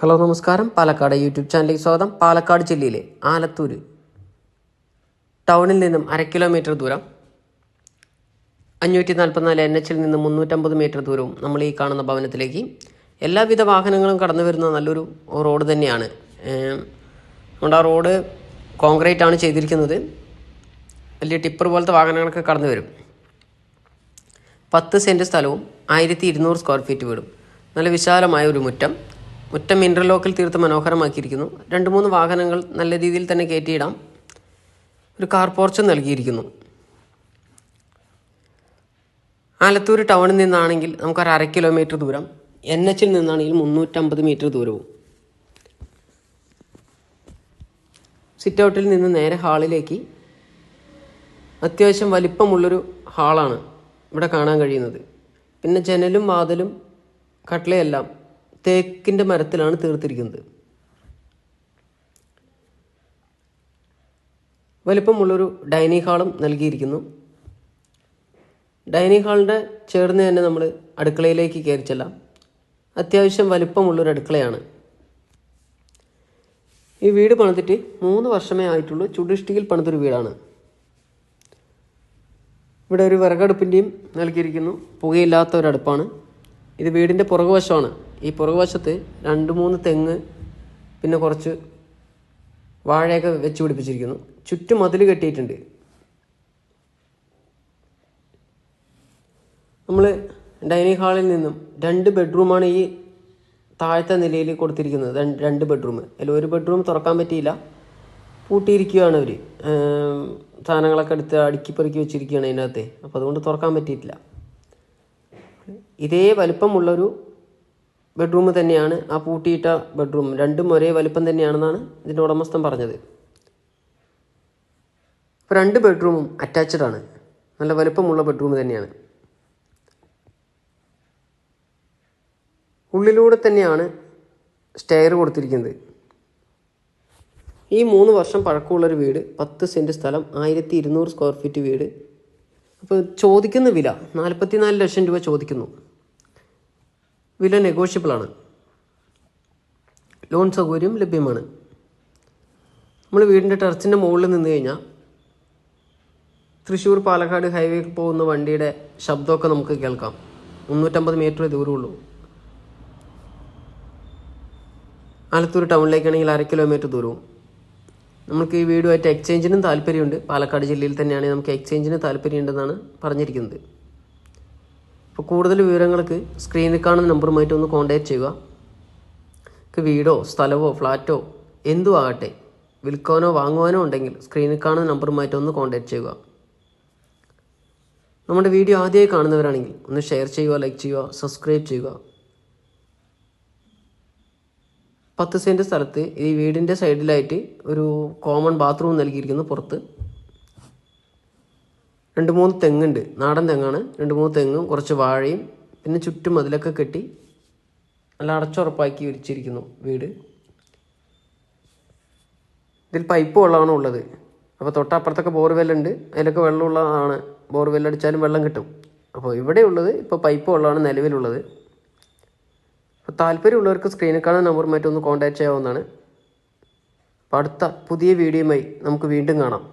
Hello നമസ്കാരം. Palakkad YouTube ചാനലിലേക്ക് സ്വാഗതം. പാലക്കാട് ജില്ലയിലെ ആലത്തൂർ ടൗണിൽ നിന്നും 1/2 കിലോമീറ്റർ ദൂരം 544 NH നിന്നും 350 മീറ്റർ ദൂരവും നമ്മൾ ഈ കാണുന്ന ഭവനത്തിലേക്ക് എല്ലാവിധ വാഹനങ്ങളും കടന്നു വരുന്ന നല്ലൊരു റോഡ് തന്നെയാണ്. നമ്മുടെ ആ റോഡ് കോൺക്രീറ്റ് ആണ് ചെയ്തിരിക്കുന്നത്. വലിയ ടിപ്പർ പോലത്തെ വാഹനങ്ങളൊക്കെ കടന്നു വരും. 10 സെൻറ്റ് സ്ഥലവും 1200 സ്ക്വയർ ഫീറ്റ് വീടും, നല്ല വിശാലമായ ഒരു മുറ്റം ഇൻ്റർലോക്കിൽ തീർത്ത് മനോഹരമാക്കിയിരിക്കുന്നു. 2-3 വാഹനങ്ങൾ നല്ല രീതിയിൽ തന്നെ കയറ്റിയിടാം. ഒരു കാർ പോർച്ചും നൽകിയിരിക്കുന്നു. ആലത്തൂർ ടൗണിൽ നിന്നാണെങ്കിൽ നമുക്കൊരു 1/2 കിലോമീറ്റർ ദൂരം, NH നിന്നാണെങ്കിൽ 350 മീറ്റർ ദൂരവും. സിറ്റ് ഔട്ടിൽ നിന്ന് നേരെ ഹാളിലേക്ക് അത്യാവശ്യം വലിപ്പമുള്ളൊരു ഹാളാണ് ഇവിടെ കാണാൻ കഴിയുന്നത്. പിന്നെ ജനലും വാതിലും കട്ടിലയെല്ലാം തേക്കിൻ്റെ മരത്തിലാണ് തീർത്തിരിക്കുന്നത്. വലിപ്പമുള്ളൊരു ഡൈനിങ് ഹാളും നൽകിയിരിക്കുന്നു. ഡൈനിങ് ഹാളിൻ്റെ ചേർന്ന് തന്നെ നമ്മൾ അടുക്കളയിലേക്ക് കയറി ചെല്ലാം. അത്യാവശ്യം വലിപ്പമുള്ളൊരു അടുക്കളയാണ്. ഈ വീട് പണിതിട്ട് 3 വർഷമേ ആയിട്ടുള്ളൂ. ചുടിഷ്ടിയിൽ പണിതൊരു വീടാണ്. ഇവിടെ ഒരു വിറകടുപ്പിൻ്റെയും നൽകിയിരിക്കുന്നു. പുകയില്ലാത്ത ഒരടുപ്പാണ്. ഇത് വീടിൻ്റെ പുറകുവശമാണ്. ഈ പുറകുവശത്ത് 2-3 തെങ്ങ്, പിന്നെ കുറച്ച് വാഴയൊക്കെ വെച്ച് പിടിപ്പിച്ചിരിക്കുന്നു. ചുറ്റും മതിൽ കെട്ടിയിട്ടുണ്ട്. നമ്മൾ ഡൈനിങ് ഹാളിൽ നിന്നും 2 ബെഡ്റൂമാണ് ഈ താഴത്തെ നിലയിൽ കൊടുത്തിരിക്കുന്നത്. 2 ബെഡ്റൂം. അതിൽ ഒരു ബെഡ്റൂം തുറക്കാൻ പറ്റിയില്ല, പൂട്ടിയിരിക്കുകയാണ് അവർ. സാധനങ്ങളൊക്കെ എടുത്ത് അടുക്കിപ്പെറുക്കി വെച്ചിരിക്കുകയാണ് അതിനകത്ത്. അപ്പോൾ അതുകൊണ്ട് തുറക്കാൻ പറ്റിയിട്ടില്ല. ഇതേ വലിപ്പമുള്ളൊരു ബെഡ്റൂം തന്നെയാണ് ആ പൂട്ടിയിട്ട ബെഡ്റൂം. 2ഉം ഒരേ വലിപ്പം തന്നെയാണെന്നാണ് ഇതിൻ്റെ ഉടമസ്ഥൻ പറഞ്ഞത്. ഇപ്പോൾ 2 ബെഡ്റൂമും അറ്റാച്ച്ഡ് ആണ്. നല്ല വലിപ്പമുള്ള ബെഡ്റൂം തന്നെയാണ്. ഉള്ളിലൂടെ തന്നെയാണ് സ്റ്റെയർ കൊടുത്തിരിക്കുന്നത്. ഈ 3 വർഷം പഴക്കമുള്ളൊരു വീട്, 10 സെൻറ്റ് സ്ഥലം, 1200 സ്ക്വയർ ഫീറ്റ് വീട്. അപ്പോൾ ചോദിക്കുന്ന വില 44 ലക്ഷം രൂപ ചോദിക്കുന്നു. വില നെഗോഷ്യബിളാണ്. ലോൺ സൗകര്യം ലഭ്യമാണ്. നമ്മൾ വീടിൻ്റെ ടെറസിൻ്റെ മുകളിൽ നിന്ന് കഴിഞ്ഞാൽ തൃശ്ശൂർ പാലക്കാട് ഹൈവേക്ക് പോകുന്ന വണ്ടിയുടെ ശബ്ദമൊക്കെ നമുക്ക് കേൾക്കാം. 350 മീറ്റർ ദൂരമുള്ളൂ. ആലത്തൂർ ടൗണിലേക്കാണെങ്കിൽ 1/2 കിലോമീറ്റർ ദൂരവും. നമുക്ക് ഈ വീടുമായിട്ട് എക്സ്ചേഞ്ചിനും താല്പര്യമുണ്ട്. പാലക്കാട് ജില്ലയിൽ തന്നെയാണെങ്കിൽ നമുക്ക് എക്സ്ചേഞ്ചിന് താല്പര്യമുണ്ടെന്നാണ് പറഞ്ഞിരിക്കുന്നത്. അപ്പോൾ കൂടുതൽ വിവരങ്ങൾക്ക് സ്ക്രീനിൽ കാണുന്ന നമ്പറുമായിട്ട് ഒന്ന് കോൺടാക്റ്റ് ചെയ്യുക. വീടോ സ്ഥലമോ ഫ്ലാറ്റോ എന്തും ആകട്ടെ, വിൽക്കാനോ വാങ്ങുവാനോ ഉണ്ടെങ്കിൽ സ്ക്രീനിൽ കാണുന്ന നമ്പറുമായിട്ട് ഒന്ന് കോൺടാക്റ്റ് ചെയ്യുക. നമ്മുടെ വീഡിയോ ആദ്യമായി കാണുന്നവരാണെങ്കിൽ ഒന്ന് ഷെയർ ചെയ്യുക, ലൈക്ക് ചെയ്യുക, സബ്സ്ക്രൈബ് ചെയ്യുക. 10 സെൻറ്റ് സ്ഥലത്ത് ഈ വീടിൻ്റെ സൈഡിലായിട്ട് ഒരു കോമൺ ബാത്റൂം നൽകിയിരിക്കുന്നു. പുറത്ത് 2-3 തെങ്ങുണ്ട്. നാടൻ തെങ്ങാണ്. 2-3 തെങ്ങും കുറച്ച് വാഴയും, പിന്നെ ചുറ്റും മതിലൊക്കെ കെട്ടി നല്ല അടച്ചുറപ്പാക്കി വിരിച്ചിരിക്കുന്നു വീട്. ഇതിൽ പൈപ്പ് വെള്ളമാണ് ഉള്ളത്. അപ്പോൾ തൊട്ടപ്പുറത്തൊക്കെ ബോർവെല്ലുണ്ട്. അതിലൊക്കെ വെള്ളമുള്ളതാണ്. ബോർവെല്ലടിച്ചാലും വെള്ളം കിട്ടും. അപ്പോൾ ഇവിടെ ഉള്ളത് ഇപ്പോൾ പൈപ്പ് വെള്ളമാണ് നിലവിലുള്ളത്. അപ്പോൾ താല്പര്യമുള്ളവർക്ക് സ്ക്രീനിൽ കാണുന്ന നമ്പറുമായിട്ട് ഒന്ന് കോൺടാക്റ്റ് ചെയ്യാവുന്നതാണ്. അപ്പോൾ അടുത്ത പുതിയ വീഡിയോയുമായി നമുക്ക് വീണ്ടും കാണാം.